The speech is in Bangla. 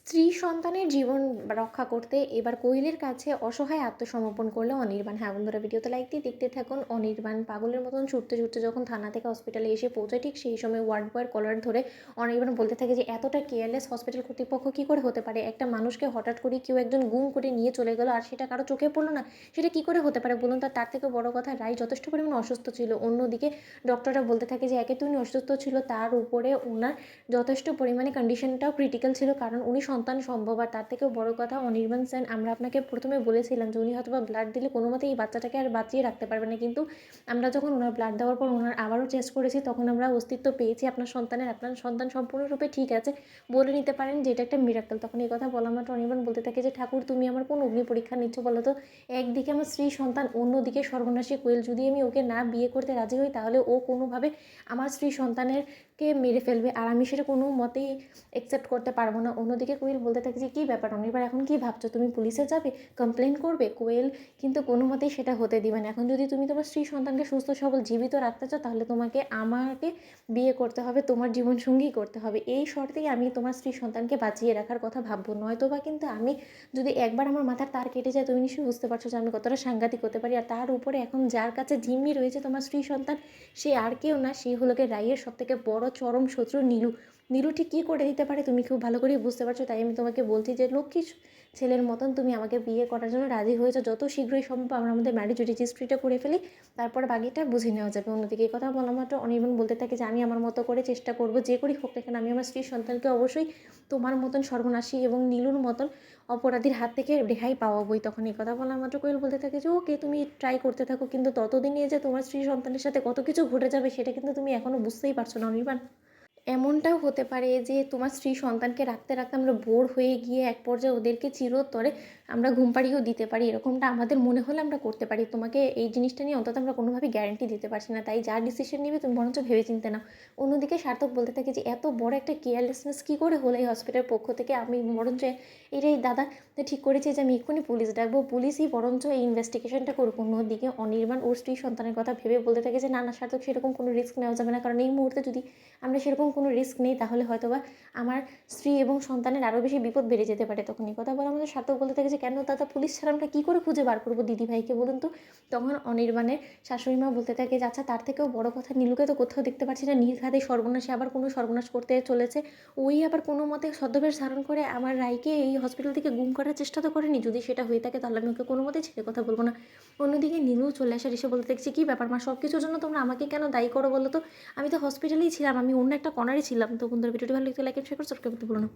স্ত্রী সন্তানের জীবন রক্ষা করতে এবার কোয়েলের কাছে অসহায় আত্মসমর্পণ করলো অনির্বাণ। হ্যাঁ বন্ধুরা, ভিডিওতে লাইক দিয়ে দেখতে থাকুন। অনির্বাণ পাগলের মতন ছুটতে ছুটতে যখন থানা থেকে হসপিটালে এসে পৌঁছায়, ঠিক সেই সময় ওয়ার্ড বয়ের কলার ধরে অনির্বাণ বলতে থাকে যে এতটা কেয়ারলেস হসপিটাল কর্তৃপক্ষ কী করে হতে পারে? একটা মানুষকে হঠাৎ করে কেউ একজন গুম করে নিয়ে চলে গেল আর সেটা কারো চোখে পড়লো না, সেটা কী করে হতে পারে বলুন? তার থেকে বড় কথা, রায় যথেষ্ট পরিমাণে অসুস্থ ছিল। অন্যদিকে ডক্টররা বলতে থাকে যে একে তো উনি অসুস্থ ছিল, তার উপরে ওনার যথেষ্ট পরিমাণে কন্ডিশনটাও ক্রিটিক্যাল ছিল, কারণ উনি সন্তান সম্ভব। আর তার থেকেও বড় কথা, অনির্বাণ সেন, আমরা আপনাকে প্রথমে বলেছিলাম যে উনি হয়তো বা ব্লাড দিলে কোনো মতেই এই বাচ্চাটাকে আর বাঁচিয়ে রাখতে পারবে না, কিন্তু আমরা যখন ওনার ব্লাড দেওয়ার পর ওনার আবারও টেস্ট করেছি, তখন আমরা অস্তিত্ব পেয়েছি আপনার সন্তানের। আপনার সন্তান সম্পূর্ণরূপে ঠিক আছে, বলে নিতে পারেন যে এটা একটা মিরাক্কেল। তখন এই কথা বলা মাত্র অনির্বাণ বলতে থাকে যে ঠাকুর, তুমি আমার কোন অগ্নি পরীক্ষা নিচ্ছ বলো তো? একদিকে আমার স্ত্রী সন্তান, অন্যদিকে সর্বনাশী কোয়েল। যদি আমি ওকে না বিয়ে করতে রাজি হই, তাহলে ও কোনোভাবে আমার স্ত্রী সন্তানের মেরে ফেলবে, আর আমি সেটা কোনো মতেই অ্যাকসেপ্ট করতে পারবো না। অন্যদিকে কোয়েল বলতে থাকে যে কী ব্যাপার অনির্বাণ, এখন কী ভাবছো? তুমি পুলিশে যাবে, কমপ্লেন করবে? কোয়েল কিন্তু কোনো মতেই সেটা হতে দিবে না। এখন যদি তুমি তোমার স্ত্রী সন্তানকে সুস্থ সবল জীবিত রাখতে চাও, তাহলে তোমাকে আমাকে বিয়ে করতে হবে, তোমার জীবনসঙ্গী করতে হবে। এই শর্তেই আমি তোমার স্ত্রী সন্তানকে বাঁচিয়ে রাখার কথা ভাববো, নয়তো বা কিন্তু আমি যদি একবার আমার মাথার তার কেটে যায়, তুমি নিশ্চয়ই বুঝতে পারছো যে আমি কতটা সাংঘাতিক হতে পারি। আর তার উপরে এখন যার কাছে জিম্মি রয়েছে তোমার স্ত্রী সন্তান, সে আর কেউ না, সে হলো গিয়ে রাইয়ের সবথেকে বড় চরম শত্রু নীলু। নীলু ঠিক কী করে দিতে পারে তুমি খুব ভালো করেই বুঝতে পারছো। তাই আমি তোমাকে বলছি যে লক্ষ্মী ছেলের মতন তুমি আমাকে বিয়ে করার জন্য রাজি হয়েছো। যত শীঘ্রই সম্ভব আমরা আমাদের ম্যারেজ রেজিস্ট্রিটা করে ফেলি, তারপর বাকিটা বুঝে নেওয়া যাবে। অন্যদিকে এই কথা বলা মাত্র অনির্বাণ বলতে থাকে যে আমি আমার মতো করে চেষ্টা করব, যে করেই হোক না কেন আমি আমার স্ত্রীর সন্তানকে অবশ্যই তোমার মতন সর্বনাশী এবং নীলুর মতন অপরাধীর হাত থেকে রেহাই পাওয়াবই। তখন এই কথা বলা মাত্র কোয়েল বলতে থাকে যে ওকে, তুমি ট্রাই করতে থাকো, কিন্তু ততদিনে যে তোমার স্ত্রী সন্তানের সাথে কত কিছু ঘটে যাবে সেটা কিন্তু তুমি এখনও বুঝতেই পারছো না অনির্বাণ। এমনটাও হতে পারে যে তোমার স্ত্রী সন্তানকে রাখতে রাখতে আমরা বোর হয়ে গিয়ে এক পর্যায়ে ওদেরকে চিরতরে আমরা ঘুম পাড়িয়েও দিতে পারি। এরকমটা আমাদের মনে হলে আমরা করতে পারি। তোমাকে এই জিনিসটা নিয়ে অন্তত আমরা কোনোভাবেই গ্যারান্টি দিতে পারছি না। তাই যা ডিসিশন নিবে তুমি বরঞ্চ ভেবেচিন্তে নাও। অন্যদিকে সার্থক বলতে থাকে যে এত বড় একটা কেয়ারলেসনেস কী করে হলো এই হসপিটালের পক্ষ থেকে? আমি বরঞ্চ এটাই দাদা ঠিক করেছি যে আমি এক্ষুনি পুলিশ ডাকবো, পুলিশই বরঞ্চ এই ইনভেস্টিগেশনটা করুক। অন্যদিকে অনির্বাণ ওর স্ত্রী সন্তানের কথা ভেবে বলতে থাকে যে না না সার্থক, সেরকম কোনো রিস্ক নেওয়া যাবে না, কারণ এই মুহূর্তে যদি আমরা সেরকম কোনো রিস্ক নেই, তাহলে হয়তোবা আমার স্ত্রী এবং সন্তানের আরও বেশি বিপদ বেড়ে যেতে পারে। তখন এই কথা বলে আমাদের সার্থক বলতে থাকে যে কেন দাদা, পুলিশ ছাড়া আমরা কী করে খুঁজে বার করবো দিদিভাইকে বলুন তো? তখন অনির্বাণের শাশুড়ি মা বলতে থাকে যে আচ্ছা, তার থেকেও বড় কথা, নীলুকে তো কোথাও দেখতে পাচ্ছি না, নির্ঘাতে সর্বনাশে আবার কোনো সর্বনাশ করতে চলেছে। ওই আবার কোনো মতে ছদ্মবেশ ধারণ করে আমার রায়কে এই হসপিটাল থেকে গুম করার চেষ্টা তো করেনি? যদি সেটা হয়ে থাকে তাহলে আমি ওকে কোনো মতেই ছেড়ে কথা বলবো না। অন্যদিকে নীলু চলে আসার এসে বলতে দেখছি কী ব্যাপার মা, সব কিছুর জন্য তোমরা আমাকে কেন দায়ী করো বলো তো? আমি তো হসপিটালেই ছিলাম, আমি অন্য একটা কর্নারে ছিলাম। তো বন্ধুরা, ভিডিওটি ভালো লাগলে লাইক এন্ড শেয়ার করে সাবস্ক্রাইব করতে ভুলো না।